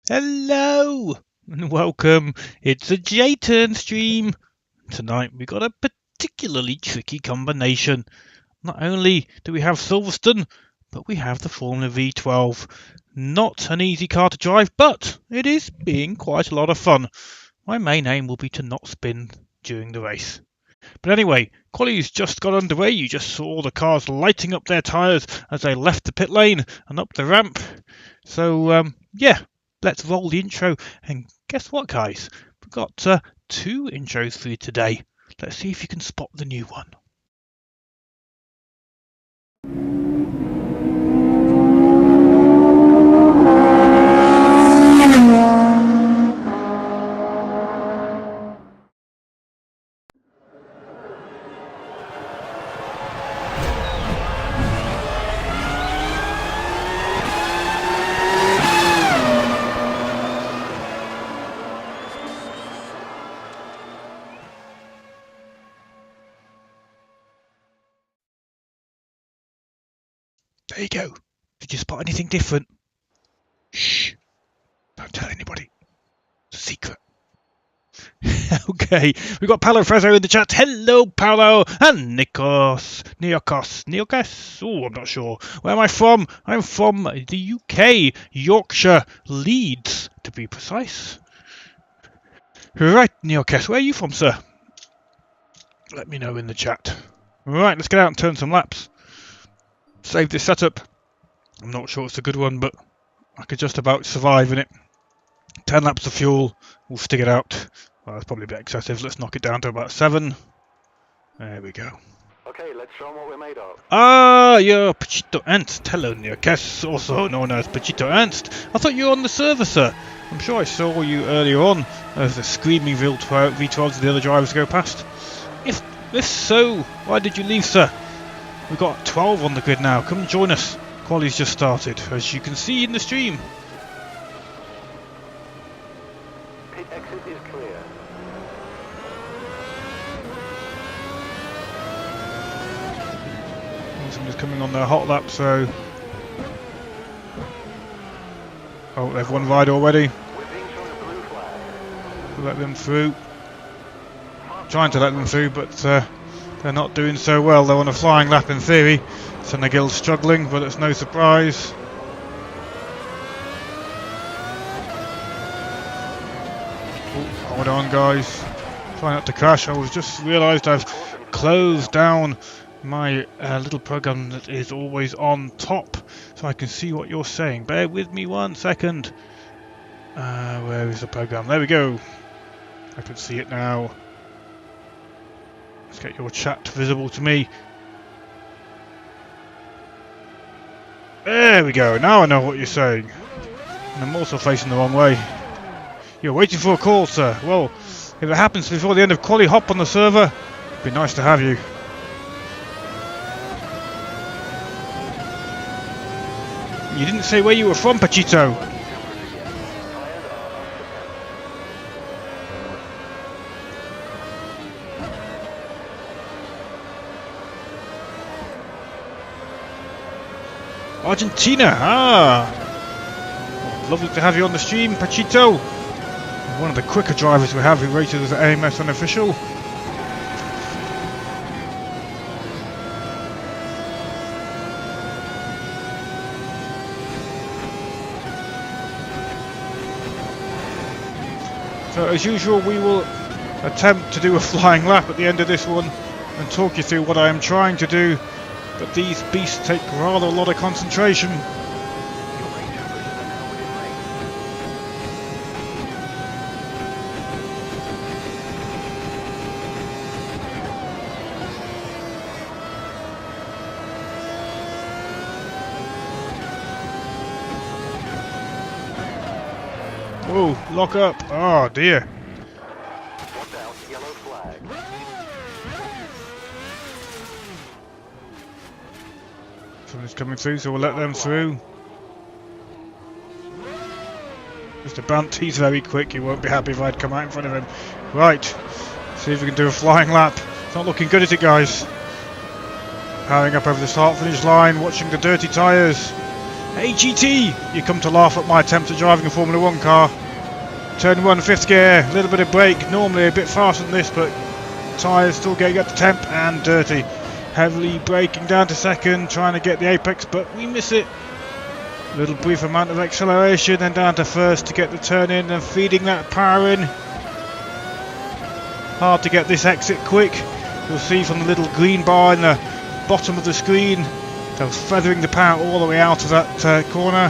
Hello and welcome. It's a J-Turn stream. Tonight we got a particularly tricky combination. Not only do we have Silverstone, but we have the Formula V12. Not an easy car to drive, but it is being quite a lot of fun. My main aim will be to not spin during the race. But anyway, quali's just got underway. You just saw the cars lighting up their tyres as they left the pit lane and up the ramp. So, yeah. Let's roll the intro, and guess what, guys? We've got 2 intros for you today. Let's see if you can spot the new one. There you go. Did you spot anything different? Shh. Don't tell anybody. It's a secret. Okay, we've got Paolo Frezzo in the chat. Hello, Paolo. And Neokos. Oh, I'm not sure. Where am I from? I'm from the UK, Yorkshire, Leeds, to be precise. Right, Neokos, where are you from, sir? Let me know in the chat. Right, let's get out and turn some laps. Save this setup. I'm not sure it's a good one, but I could just about survive in it. 10 laps of fuel, we'll stick it out. Well, that's probably a bit excessive. Let's knock it down to about 7. There we go. Okay, let's show them what we're made of. Ah, you're Pachito Ernst. Hello, Neokes, also known as Pachito Ernst. I thought you were on the server, sir. I'm sure I saw you earlier on as the screaming V12s and the other drivers go past. If this so, why did you leave, sir? We've got 12 on the grid now. Come and join us. Quali's just started, as you can see in the stream. Pit exit is clear. Somebody's coming on their hot lap, so... Oh, they've won ride already. We're being shown a blue flag. Let them through. Trying to let them through, but they're not doing so well. They're on a flying lap in theory. Senegil's struggling, but it's no surprise. Oh, hold on, guys. Try not to crash. I was just realised I've closed down my little program that is always on top, so I can see what you're saying. Bear with me 1 second. Where is the program? There we go. I can see it now. Let's get your chat visible to me. There we go. Now I know what you're saying. And I'm also facing the wrong way. You're waiting for a call, sir. Well, if it happens before the end of quali, hop on the server. It'd be nice to have you. You didn't say where you were from, Pachito. Argentina, lovely to have you on the stream, Pachito. One of the quicker drivers we have who races at AMSUnofficial. So as usual, we will attempt to do a flying lap at the end of this one and talk you through what I am trying to do. But these beasts take rather a lot of concentration. Oh, lock up. Oh dear. One down, yellow flag. Someone's coming through, so we'll let them through. Mr. Bunt, he's very quick. He won't be happy if I'd come out in front of him. Right, see if we can do a flying lap. It's not looking good, is it, guys? Powering up over the start finish line, watching the dirty tyres. Hey GT, you come to laugh at my attempt at driving a Formula 1 car. Turn 1, 5th gear, a little bit of brake, normally a bit faster than this, but tyres still getting up to temp and dirty. Heavily braking down to 2nd, trying to get the apex, but we miss it. A little brief amount of acceleration, then down to 1st to get the turn in and feeding that power in. Hard to get this exit quick. You'll see from the little green bar in the bottom of the screen, they're feathering the power all the way out of that corner.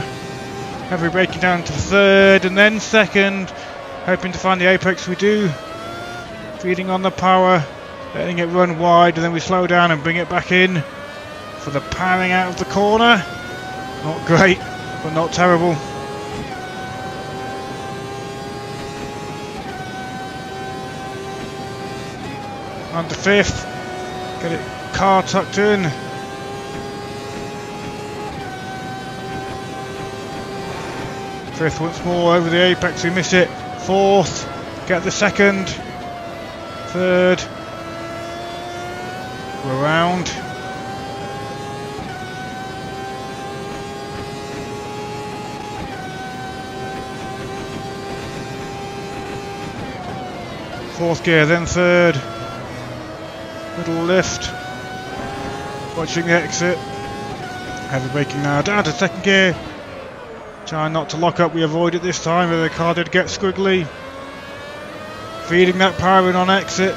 Heavily braking down to 3rd and then 2nd, hoping to find the apex. We do. Feeding on the power, letting it run wide, and then we slow down and bring it back in for the powering out of the corner. Not great, but not terrible. On to 5th, get it car tucked in. 5th once more over the apex, we miss it. 4th, get the 2nd. 3rd, we're around. 4th gear, then 3rd. Little lift. Watching the exit. Heavy braking now, down to 2nd gear. Trying not to lock up, we avoid it this time, but the car did get squiggly. Feeding that power in on exit.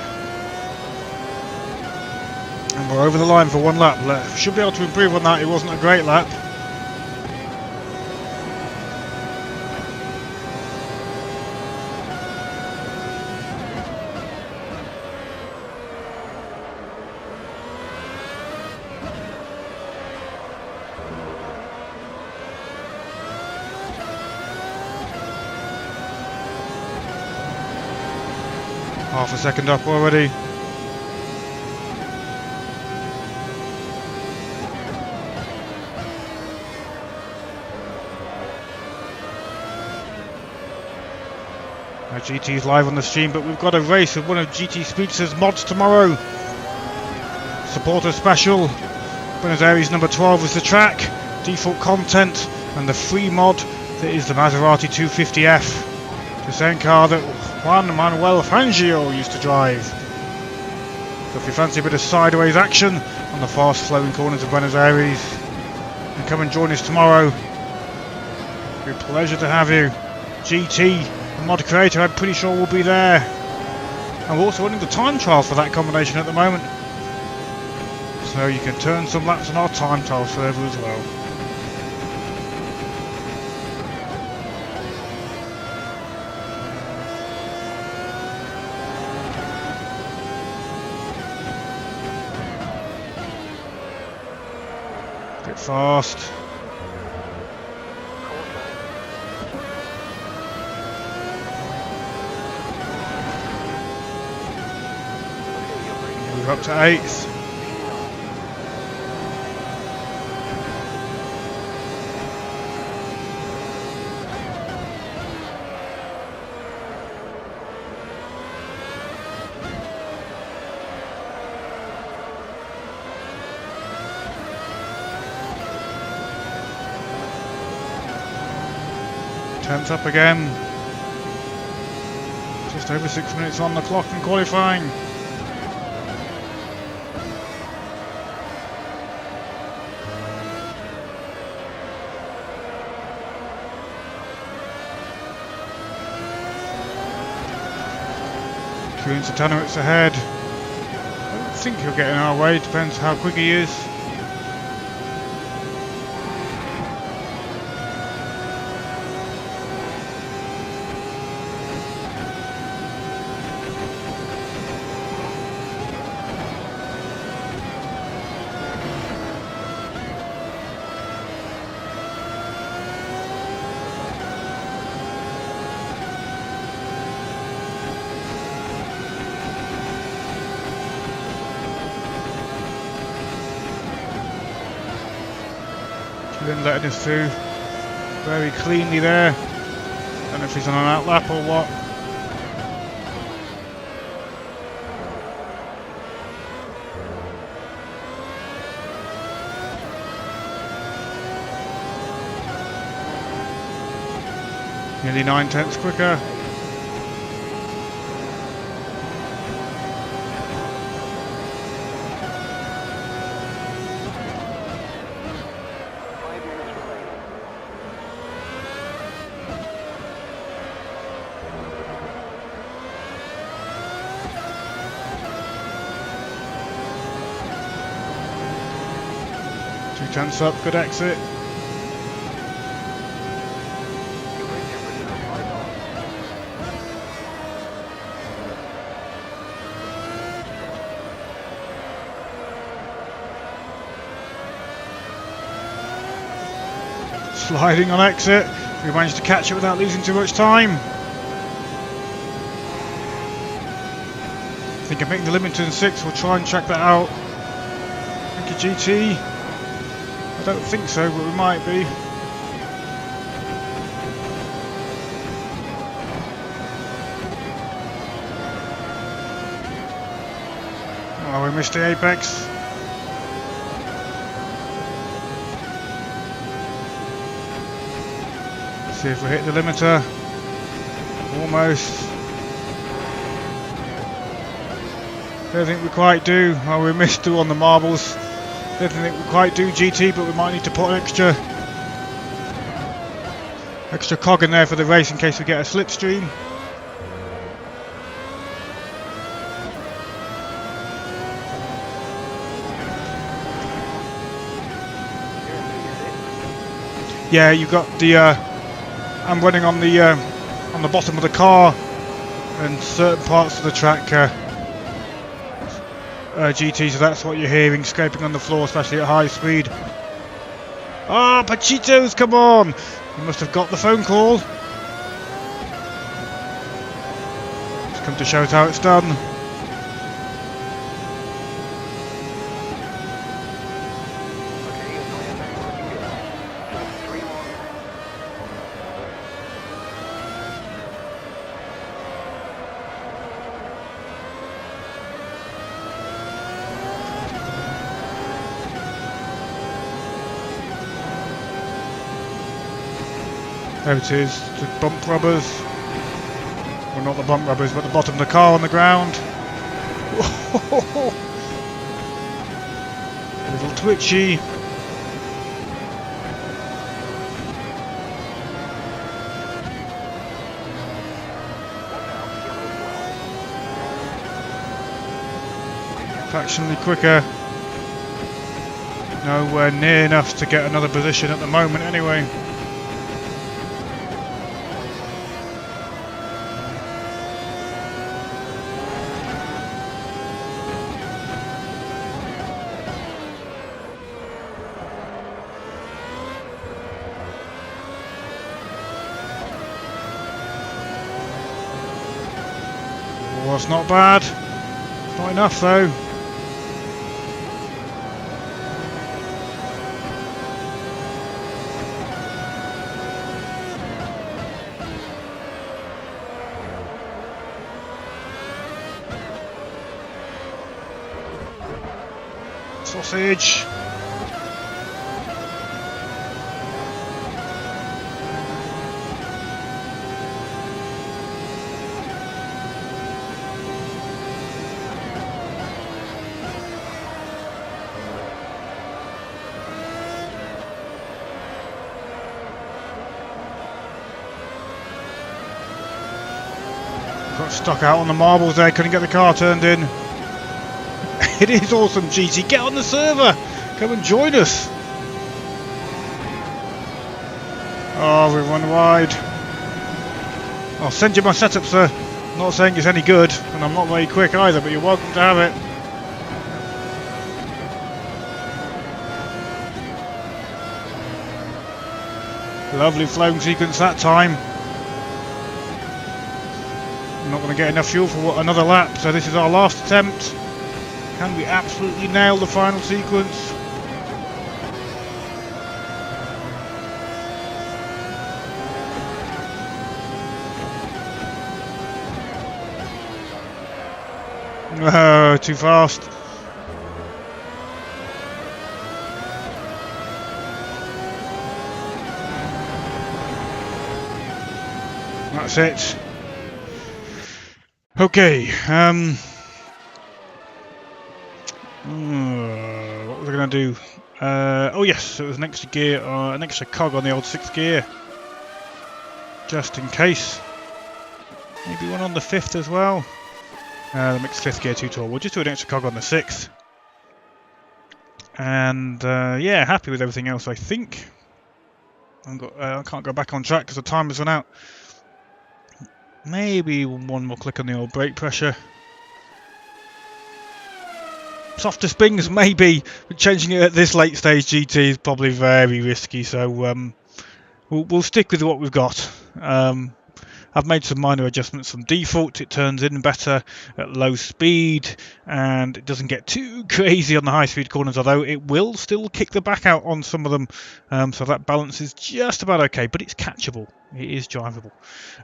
And we're over the line for 1 lap left. Should be able to improve on that, it wasn't a great lap. Half a second up already. Now GT's live on the stream, but we've got a race with one of GT Speedster's mods tomorrow. Supporter special. Buenos Aires number 12 is the track, default content, and the free mod that is the Maserati 250F. The same car that Juan Manuel Fangio used to drive. So if you fancy a bit of sideways action on the fast flowing corners of Buenos Aires, then come and join us tomorrow. It'll be a pleasure to have you. GT, the mod creator, I'm pretty sure will be there. And we're also running the time trial for that combination at the moment. So you can turn some laps on our time trial server as well. Bit fast. Move up to 8th. Tenth up again. Just over 6 minutes on the clock in qualifying. Kingston it's ahead. I don't think he'll get in our way, depends how quick he is. Then letting us through very cleanly there. Don't know if he's on an out lap or what. Nearly 9/10 quicker. Chance up, good exit. Sliding on exit. We managed to catch it without losing too much time. I think I'm making the limit to 6. We'll try and check that out. Thank you, GT. I don't think so, but we might be. Oh, we missed the apex. See if we hit the limiter. Almost. Don't think we quite do. Oh, we missed 2 on the marbles. Don't think we quite do GT, but we might need to put an extra cog in there for the race in case we get a slipstream. Yeah, you got the. I'm running on the bottom of the car and certain parts of the track. GT, so that's what you're hearing, scraping on the floor, especially at high speed. Ah, Pachitos, come on! You must have got the phone call. Just come to show us how it's done. There it is, the bump rubbers. Well, not the bump rubbers, but the bottom of the car on the ground. A little twitchy. Fractionally quicker. Nowhere near enough to get another position at the moment anyway. Well, it's not bad. Not enough though. Sausage. Got stuck out on the marbles there, couldn't get the car turned in. It is awesome, GT. Get on the server. Come and join us. Oh, we run wide. I'll send you my setup, sir. I'm not saying it's any good, and I'm not very quick either, but you're welcome to have it. Lovely flowing sequence that time. I'm not going to get enough fuel for another lap, so this is our last attempt. Can we absolutely nail the final sequence? Oh, too fast. That's it. Okay. What was I going to do? Oh yes, it was an extra gear, an extra cog on the old 6th gear, just in case. Maybe one on the 5th as well. The mixed 5th gear too tall. We'll just do an extra cog on the 6th. And yeah, happy with everything else, I think. I can't go back on track because the timer's run out. Maybe one more click on the old brake pressure. Softer springs, maybe, but changing it at this late stage GT is probably very risky, so we'll stick with what we've got. I've made some minor adjustments from default. It turns in better at low speed and it doesn't get too crazy on the high speed corners, although it will still kick the back out on some of them, so that balance is just about okay, but it's catchable. It is drivable.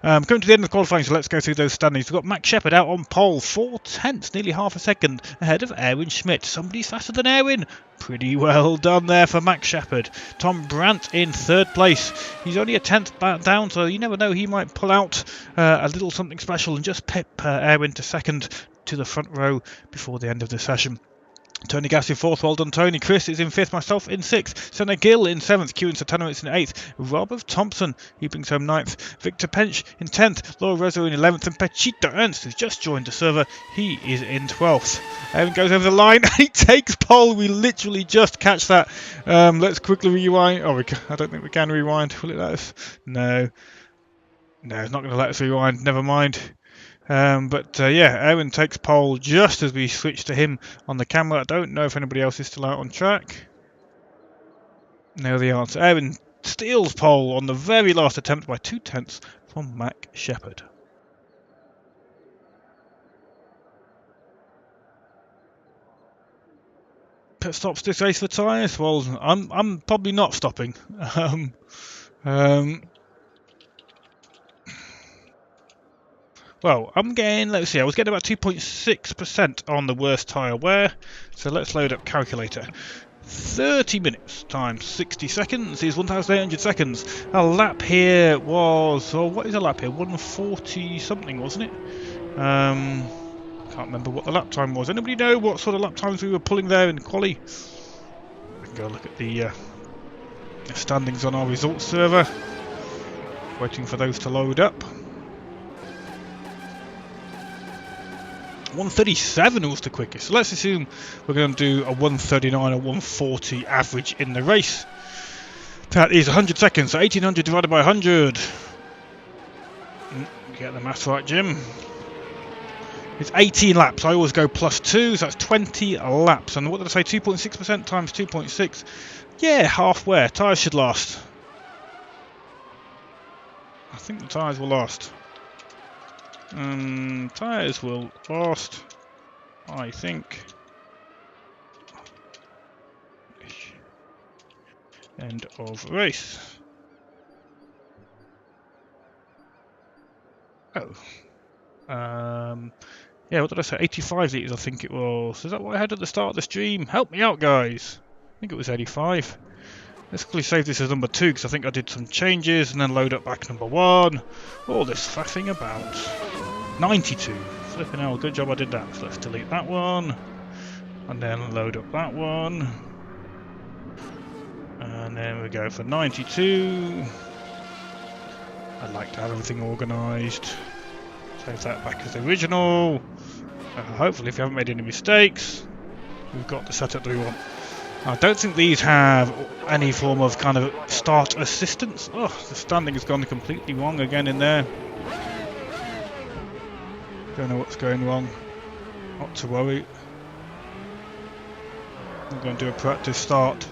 Coming to the end of the qualifying, so let's go through those standings. We've got Max Shepard out on pole, 4/10, nearly half a second ahead of Erwin Schmidt. Somebody's faster than Erwin. Pretty well done there for Max Shepard. Tom Brandt in 3rd place. He's only a 10th back down, so you never know, he might pull out a little something special and just pip Erwin to 2nd to the front row before the end of the session. Tony Gassi 4th, well done Tony. Chris is in 5th, myself in 6th. Senna Gill in 7th, Q and Satanovic in 8th. Robert Thompson, he brings home 9th. Victor Pench in 10th, Laura Rezo in 11th, and Pechito Ernst, who's just joined the server, he is in 12th. Evan goes over the line and he takes pole. We literally just catch that. Let's quickly rewind. Oh, I don't think we can rewind. Will it let us? No. No, it's not going to let us rewind. Never mind. But yeah, Erwin takes pole just as we switch to him on the camera. I don't know if anybody else is still out on track. No, the answer. Erwin steals pole on the very last attempt by 2/10 from Mac Shepard. Pit stops this race for tyres. Well, I'm probably not stopping. Well, I'm getting, let's see, I was getting about 2.6% on the worst tyre wear, so let's load up calculator. 30 minutes times 60 seconds is 1,800 seconds. A lap here was, oh, what is a lap here? 140 something, wasn't it? Can't remember what the lap time was. Anybody know what sort of lap times we were pulling there in quali? I can go look at the standings on our results server. Waiting for those to load up. 137 was the quickest, so let's assume we're going to do a 139 or 140 average in the race. That is 100 seconds, so 1800 divided by 100. Get the maths right, Jim. It's 18 laps. I always go +2, so that's 20 laps. And what did I say? 2.6% times 2.6. Yeah, half wear. Tyres should last. I think the tyres will last. Tyres will last, I think. End of race. Oh. Yeah, what did I say? 85 litres, I think it was. Is that what I had at the start of the stream? Help me out, guys. I think it was 85. Let's quickly save this as number 2 because I think I did some changes and then load up back number 1. All this faffing about. 92. Flipping hell, good job I did that. So let's delete that one. And then load up that one. And then we go for 92. I like to have everything organised. Save that back as the original. Hopefully if you haven't made any mistakes, we've got the setup that we want. I don't think these have any form of kind of start assistance. Oh, the standing has gone completely wrong again in there. Don't know what's going wrong. Not to worry. I'm going to do a practice start.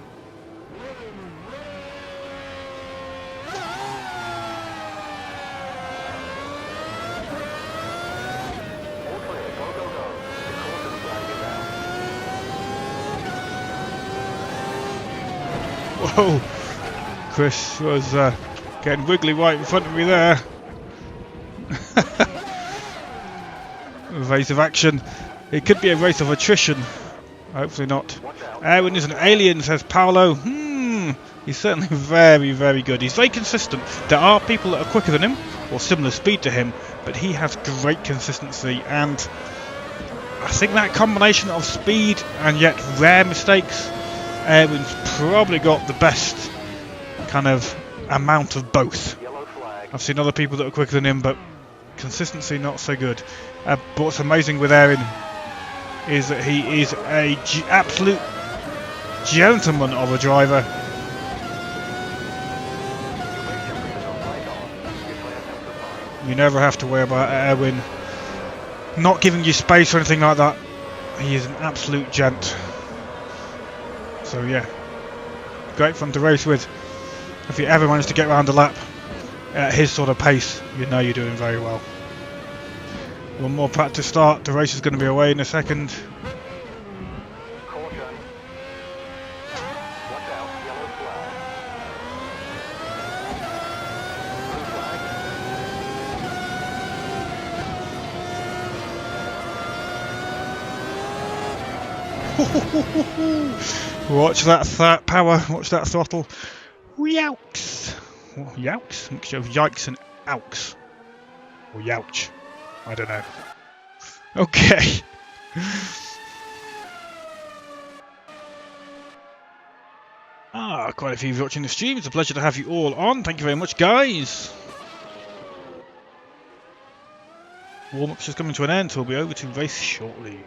Whoa! Chris was getting wiggly right in front of me there. A race of action. It could be a race of attrition. Hopefully not. Erwin is an alien, says Paolo. He's certainly very, very good. He's very consistent. There are people that are quicker than him. or similar speed to him, but he has great consistency, and I think that combination of speed and yet rare mistakes, Erwin's probably got the best kind of amount of both. Yellow flag. I've seen other people that are quicker than him, but consistency not so good. But what's amazing with Erwin is that he is a absolute gentleman of a driver. You never have to worry about Erwin not giving you space or anything like that. He is an absolute gent. So yeah, great fun to race with. If you ever manage to get around a lap at his sort of pace, you know you're doing very well. One more practice start. The race is going to be away in a second. Caution. Watch out, yellow flag. Blue flag. Watch that power. Watch that throttle. Yowks. Yowks? Mixture of yikes and ouks. Or youch. I don't know. Okay. Quite a few of you watching the stream. It's a pleasure to have you all on. Thank you very much, guys. Warm-up's just coming to an end, so we'll be over to race shortly.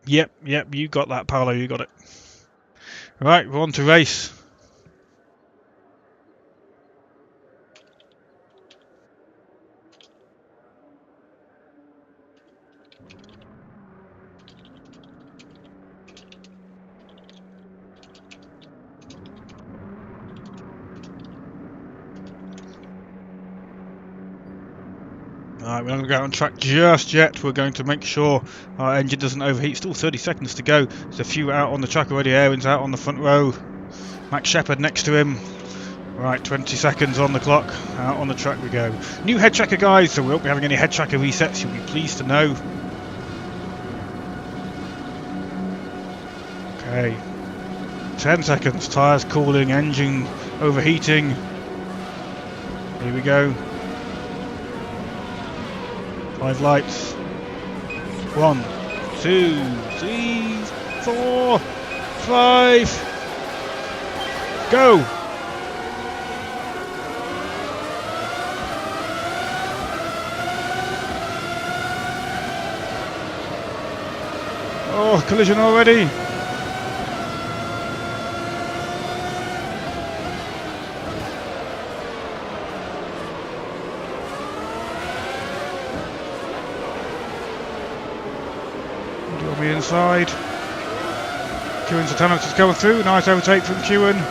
Yep, you got that, Paolo, you got it. Right, we're on to race. Alright, we're not going to go out on track just yet. We're going to make sure our engine doesn't overheat. Still 30 seconds to go. There's a few out on the track already. Erwin's out on the front row. Max Shepard next to him. Right, 20 seconds on the clock. Out on the track we go. New head tracker, guys, so we won't be having any head tracker resets. You'll be pleased to know. Okay. 10 seconds. Tyres cooling. Engine overheating. Here we go. 5 lights. 1, 2, 3, 4, 5. Go! Oh, collision already. Inside. Kewen's attendance is going through. Nice overtake from Kewen.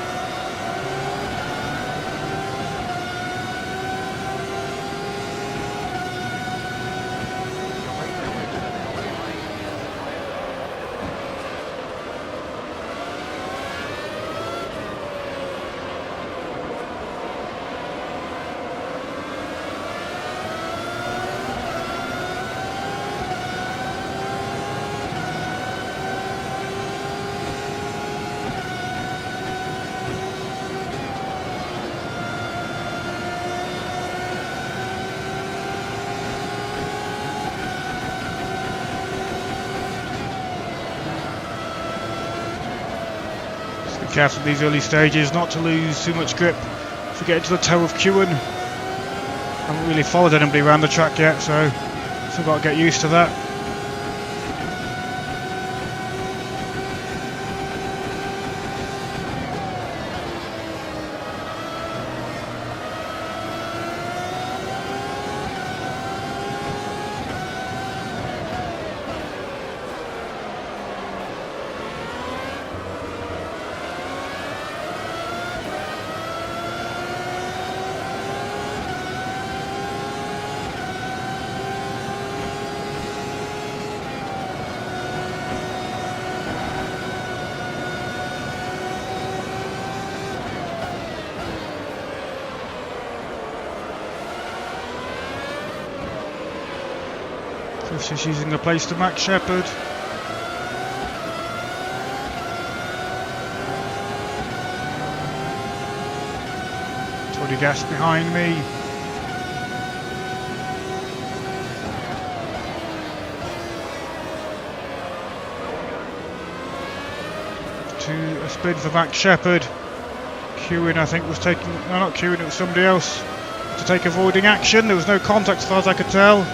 Careful at these early stages not to lose too much grip if we get into the toe of Kewen. Haven't really followed anybody around the track yet, so still got to get used to that. Just using the place to Max Shepard. Body gas behind me. To a spin for Max Shepherd. Queuing, I think, was taking... No, not queuing, it was somebody else to take avoiding action. There was no contact as far as I could tell.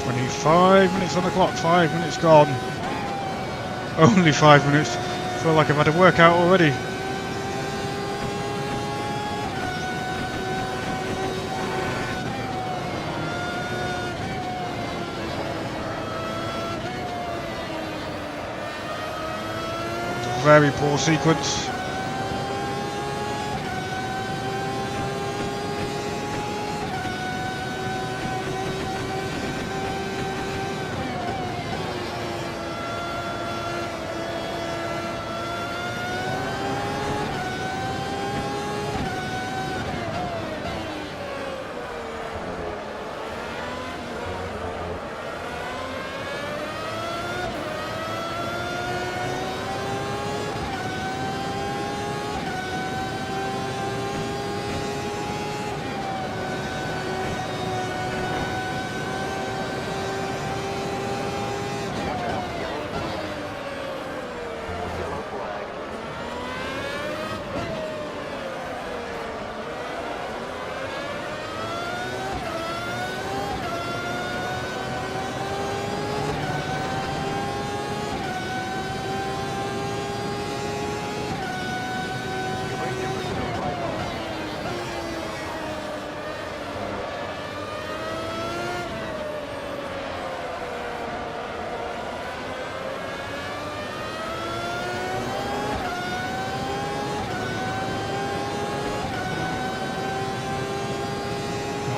Only 5 minutes on the clock, 5 minutes gone. Only 5 minutes. Feel like I've had a workout already. Very poor sequence.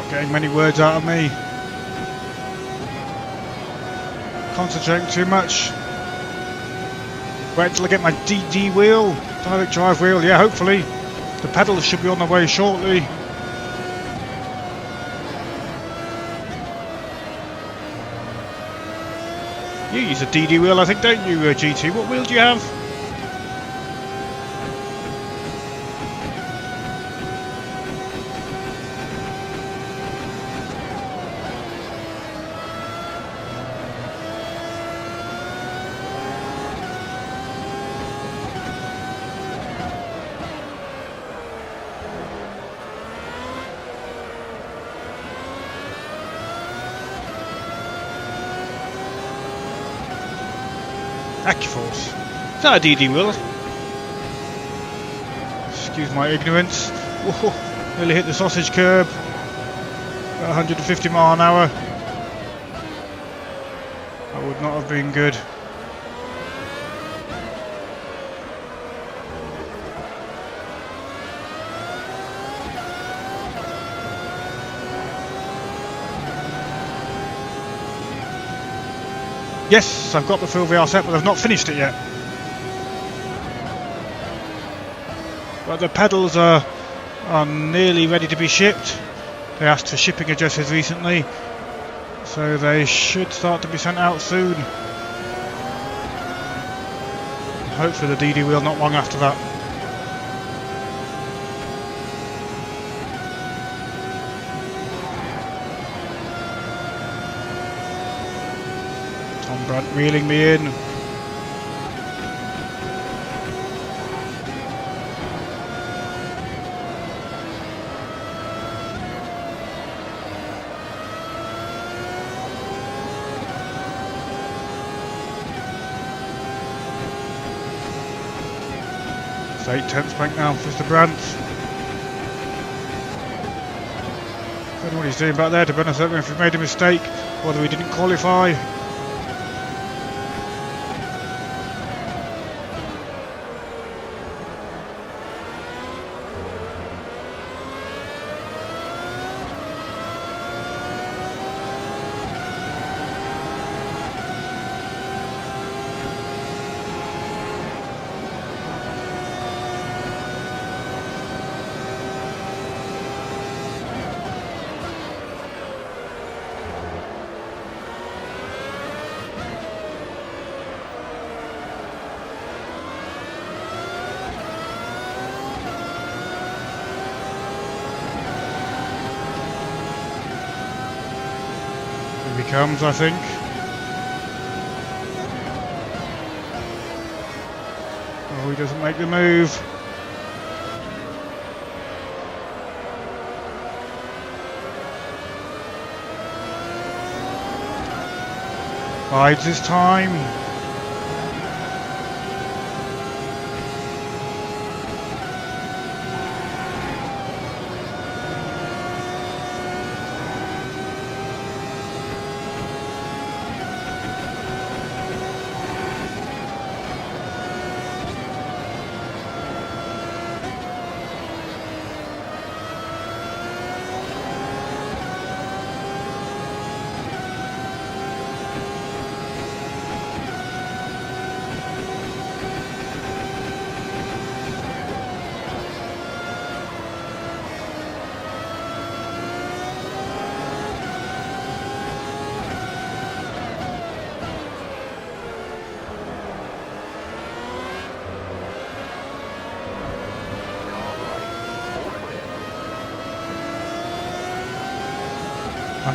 Getting many words out of me. Concentrating too much. Wait till I get my DD wheel, direct drive wheel. Yeah, hopefully the pedals should be on the way shortly. You use a DD wheel, I think, don't you, GT? What wheel do you have? Accuforce. Is that a DD wheel? Excuse my ignorance. Whoa, nearly hit the sausage curb. About 150 mile an hour. That would not have been good. Yes, I've got the full VR set, but I've not finished it yet. But the pedals are nearly ready to be shipped. They asked for shipping addresses recently, so they should start to be sent out soon. Hopefully the DD wheel not long after that. Tom Brandt reeling me in. It's 8/10 bank now for Mr. Brandt. I don't know what he's doing back there, to be honest. I don't know if he made a mistake, whether he didn't qualify. Here he comes, I think. Oh, he doesn't make the move. Bides his time.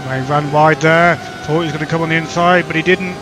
And he ran wide there, thought he was going to come on the inside, but he didn't.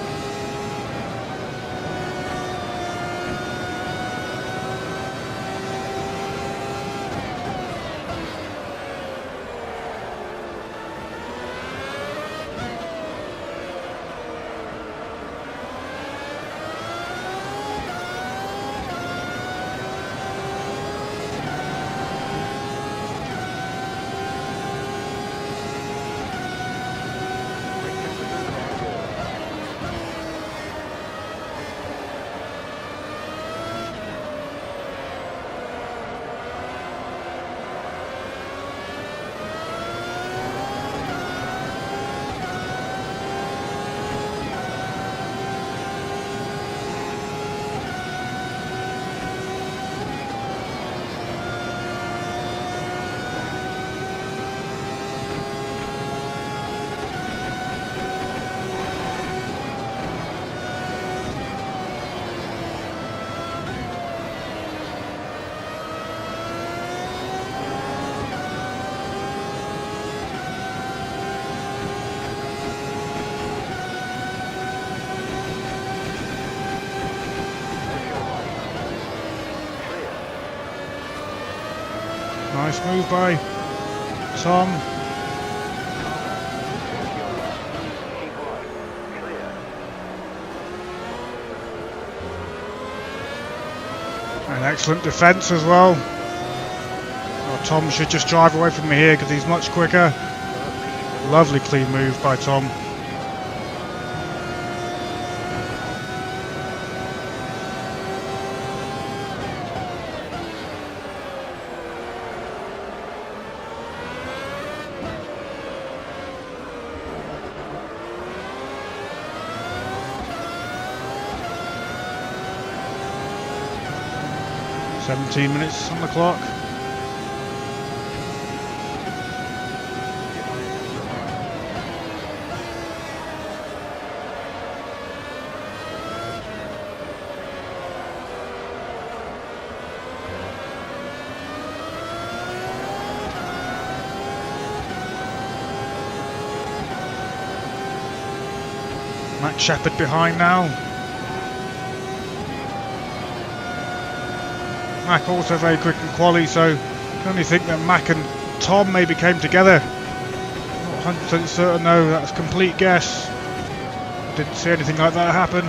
Nice move by Tom. An excellent defence as well. Oh, Tom should just drive away from me here because he's much quicker. Lovely clean move by Tom. 17 minutes on the clock. Max Shepherd behind now. Mac also very quick in quali, so I can only think that Mac and Tom maybe came together. Not 100% certain though, that's a complete guess. Didn't see anything like that happen.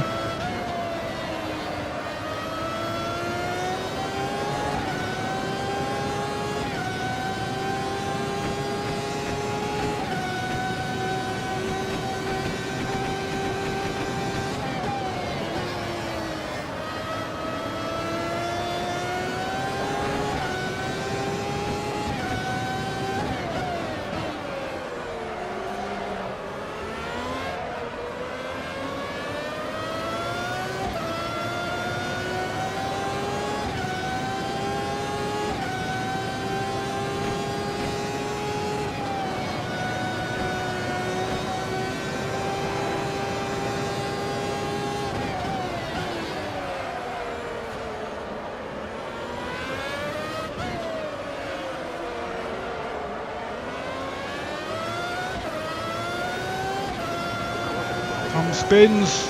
Tom spins,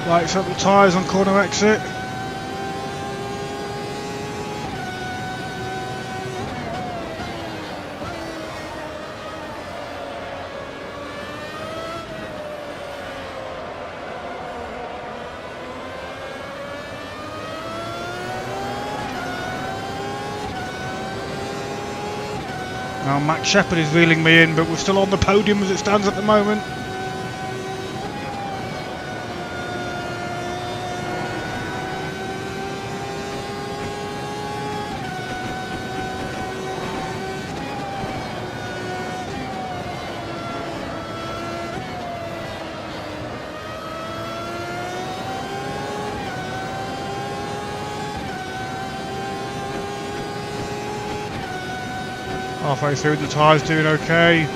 lights up the tyres on corner exit. Now Max Shepherd is reeling me in, but we're still on the podium as it stands at the moment. Halfway through, the tyres doing okay.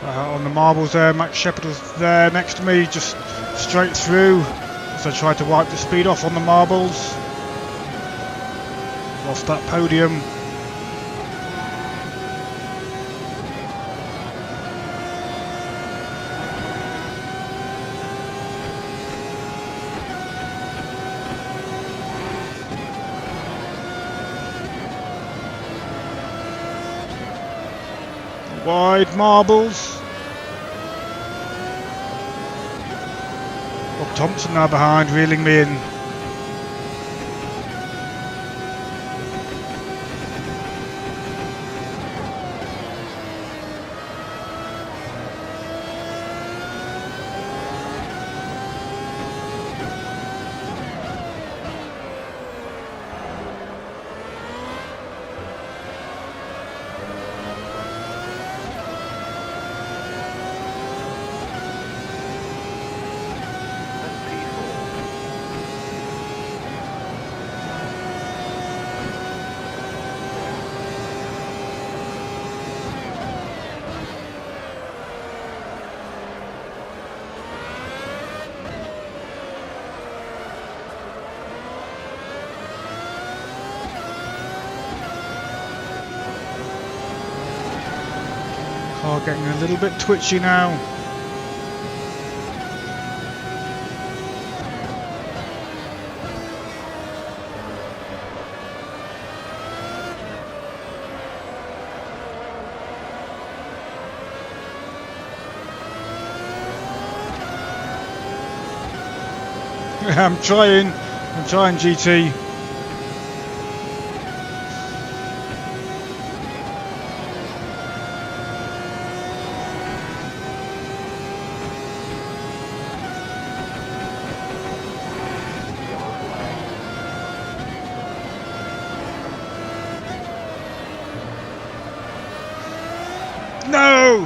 On the marbles there, Max Shepherd was there next to me, just straight through, so I tried to wipe the speed off on the marbles. Lost that podium. Wide marbles. Bob Thompson now behind, reeling me in. car getting a little bit twitchy now. I'm trying GT. No!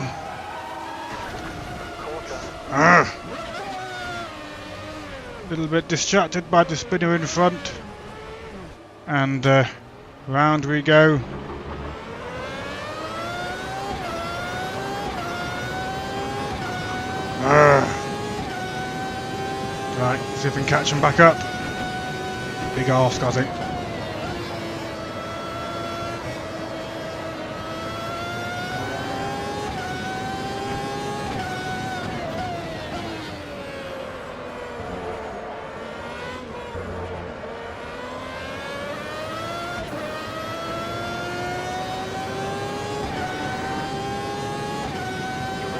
Ah. Little bit distracted by the spinner in front, and round we go. Right, see if we can catch him back up. Big ask, I think.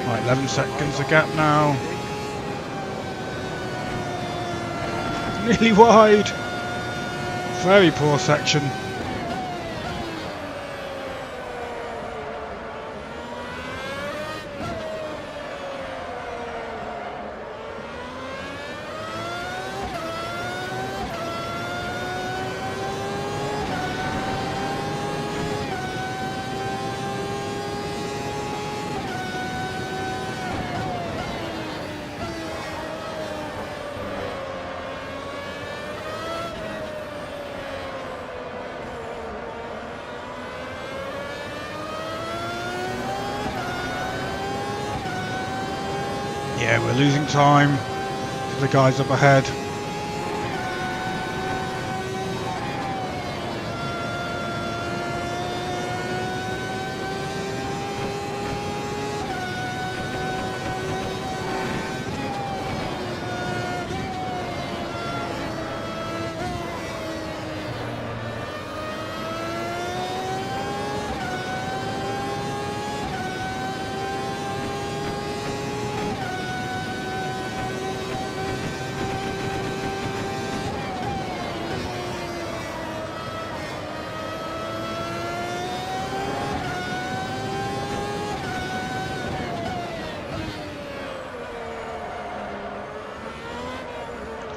Right, 11 seconds a gap now. Nearly wide. Very poor section. Yeah, we're losing time to the guys up ahead.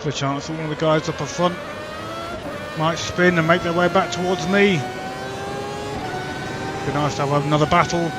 A chance that one of the guys up front might spin and make their way back towards me. Be nice to have another battle.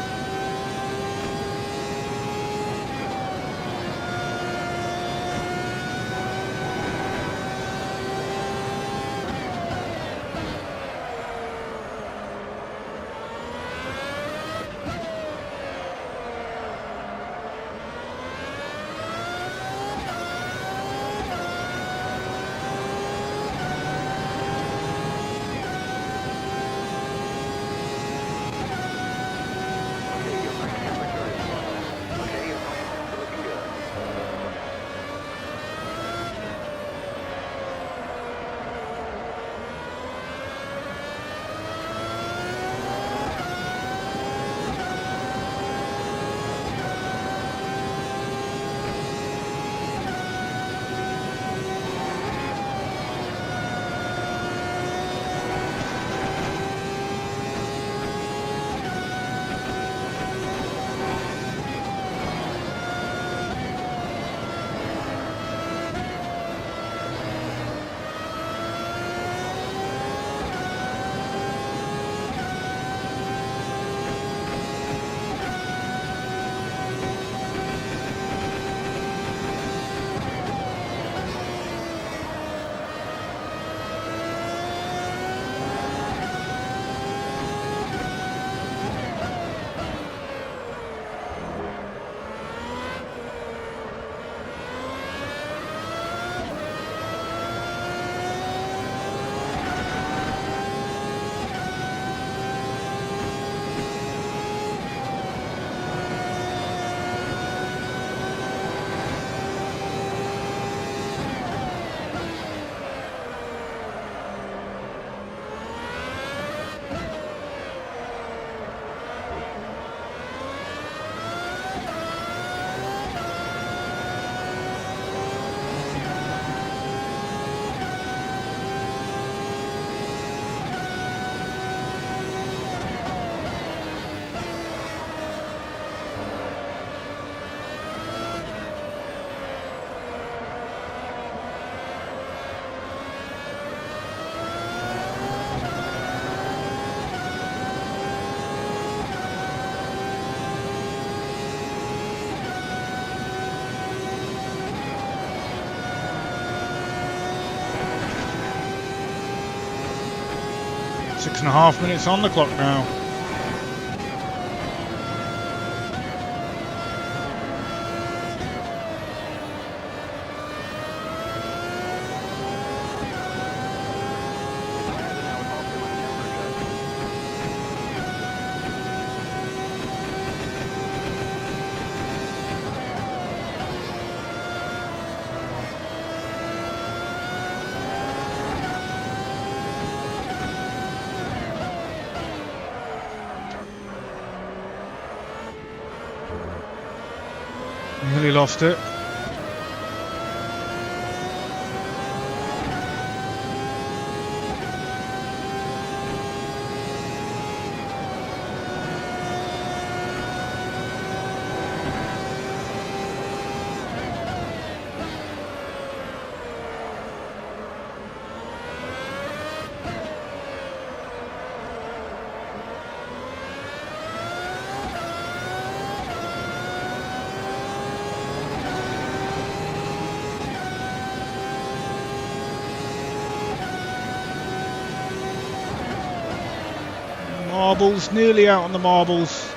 6.5 minutes on the clock now. Nearly lost it. Marbles, nearly out on the marbles.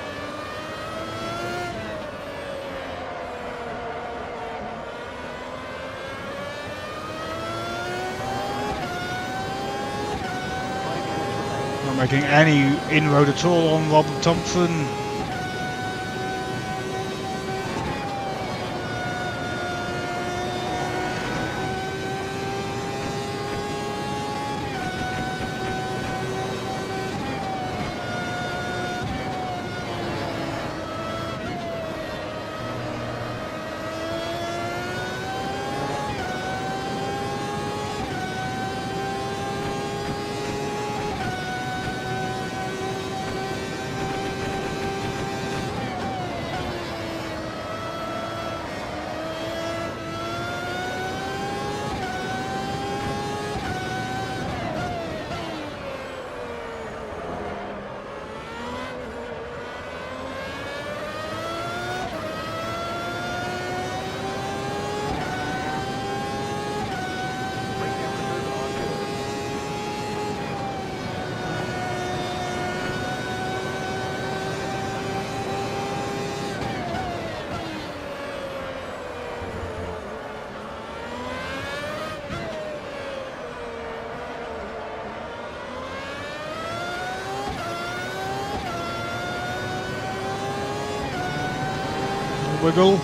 Not making any inroad at all on Rob Thompson. Wiggle.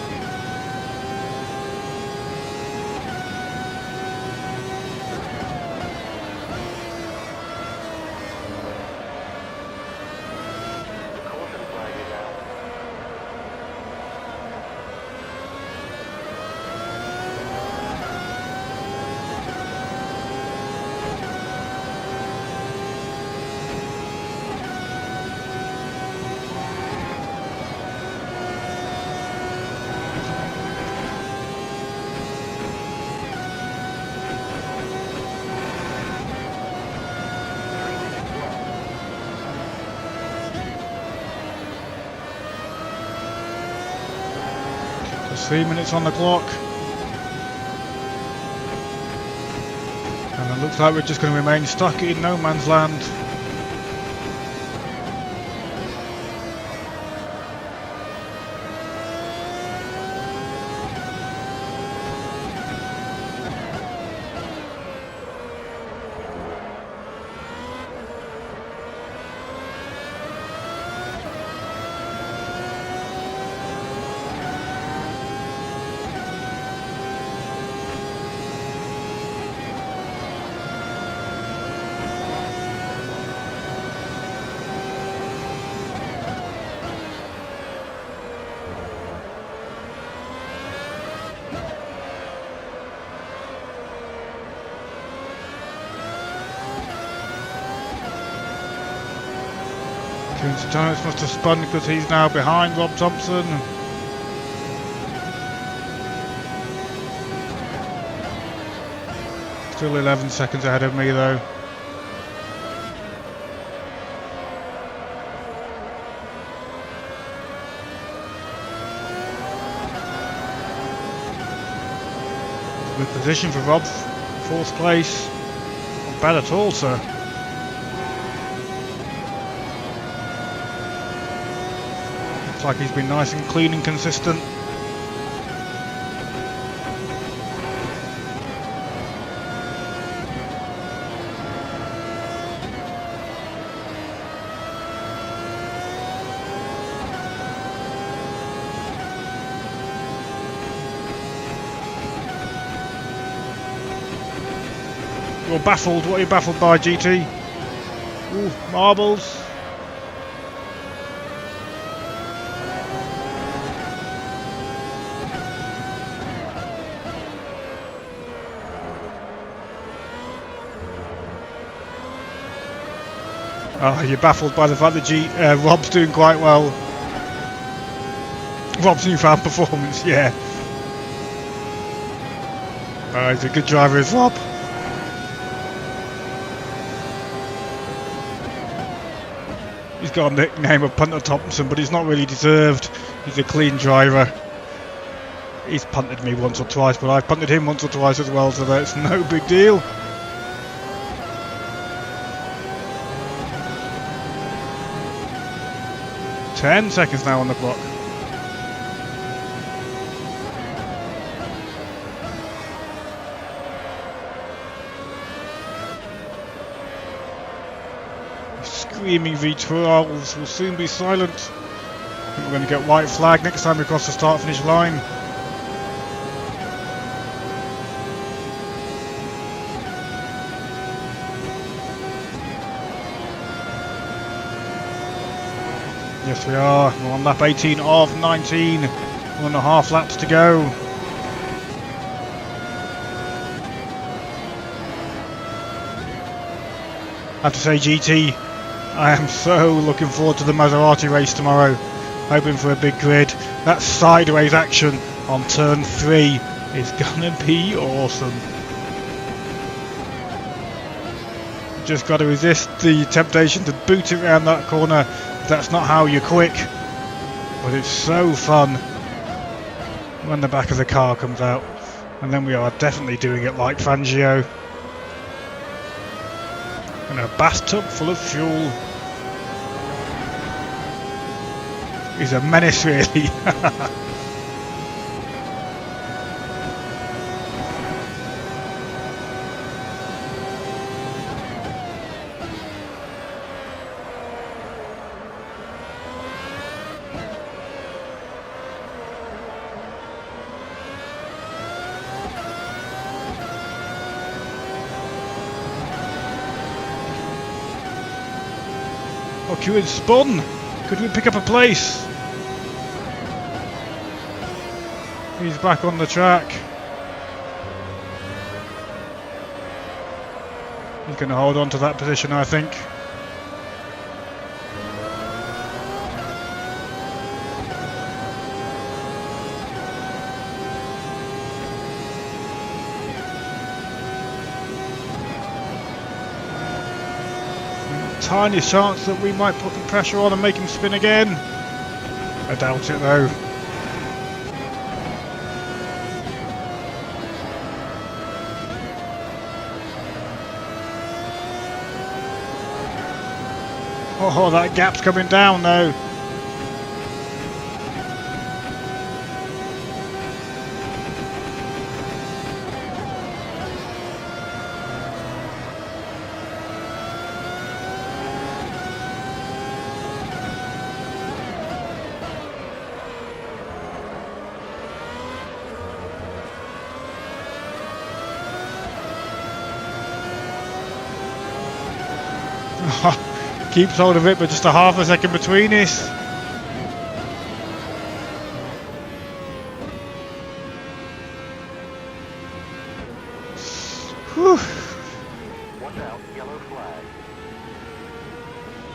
Caution flag is out. There's 3 minutes on the clock. And it looks like we're just going to remain stuck in no man's land. Kingston must have spun because he's now behind Rob Thompson. Still 11 seconds ahead of me though. Good position for Rob, 4th place. Not bad at all, sir. like he's been nice and clean and consistent. You're baffled. What are you baffled by, GT? Ooh, marbles. Oh, you're baffled by the fact that Rob's doing quite well. Rob's newfound performance, yeah. He's a good driver, is Rob. He's got a nickname of Punter Thompson, but he's not really deserved. He's a clean driver. He's punted me once or twice, but I've punted him once or twice as well, so that's no big deal. Ten seconds now on the clock. Screaming V12s will soon be silent. I think we're going to get white flag next time we cross the start finish line. Yes, we are. We're on lap 18 of 19. 1.5 laps to go. I have to say, GT, I am so looking forward to the Maserati race tomorrow. Hoping for a big grid. That sideways action on turn 3 is gonna be awesome. Just got to resist the temptation to boot it around that corner. That's not how you're quick, but it's so fun when the back of the car comes out, and then we are definitely doing it like Fangio. And a bathtub full of fuel. He's a menace, really. Oh, Q had spun. Could we pick up a place? He's back on the track. He's going to hold on to that position, I think. Tiny chance that we might put the pressure on and make him spin again. I doubt it though. Oh, that gap's coming down though. Keeps hold of it, but just a half a second between us. Whew. Watch out, yellow flag.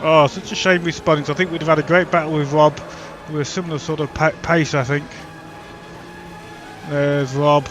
Oh, such a shame we spun. I think we'd have had a great battle with Rob. We're a similar sort of pace, I think. There's Rob.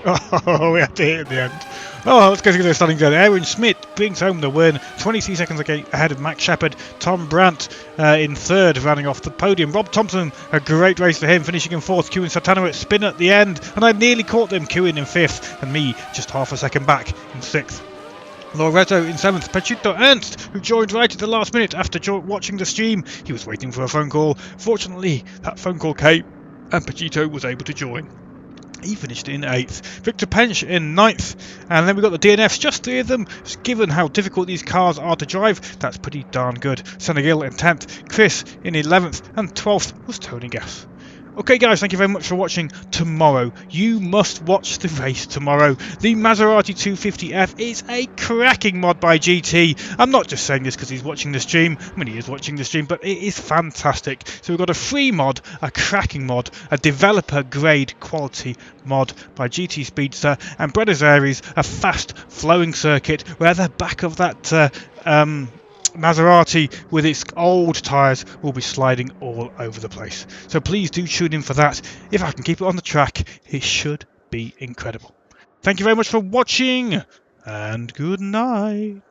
Oh, we had to hit in the end. Oh, let's go to the standings then. Aaron Smith brings home the win. 23 seconds ahead of Max Shepard. Tom Brandt in third, rounding off the podium. Rob Thompson, a great race for him, finishing in fourth. Kewin Satano at spin at the end. And I nearly caught them. Kewin in fifth. And me just half a second back in sixth. Loretto in 7th, Pachito Ernst, who joined right at the last minute after watching the stream. He was waiting for a phone call. Fortunately, that phone call came and Pachito was able to join. He finished in 8th. Victor Pench in 9th. And then we've got the DNFs, just 3 of them. Given how difficult these cars are to drive, that's pretty darn good. Senegal in 10th. Chris in 11th. And 12th was Tony Gass. Okay guys, thank you very much for watching. Tomorrow, you must watch the race tomorrow. The Maserati 250F is a cracking mod by GT. I'm not just saying this because he's watching the stream. I mean, he is watching the stream, but it is fantastic. So we've got a free mod, a cracking mod, a developer grade quality mod by GT Speedster, and Buenos Aires, a fast flowing circuit where the back of that Maserati with its old tyres will be sliding all over the place. So please do tune in for that. If I can keep it on the track, it should be incredible. Thank you very much for watching, and good night.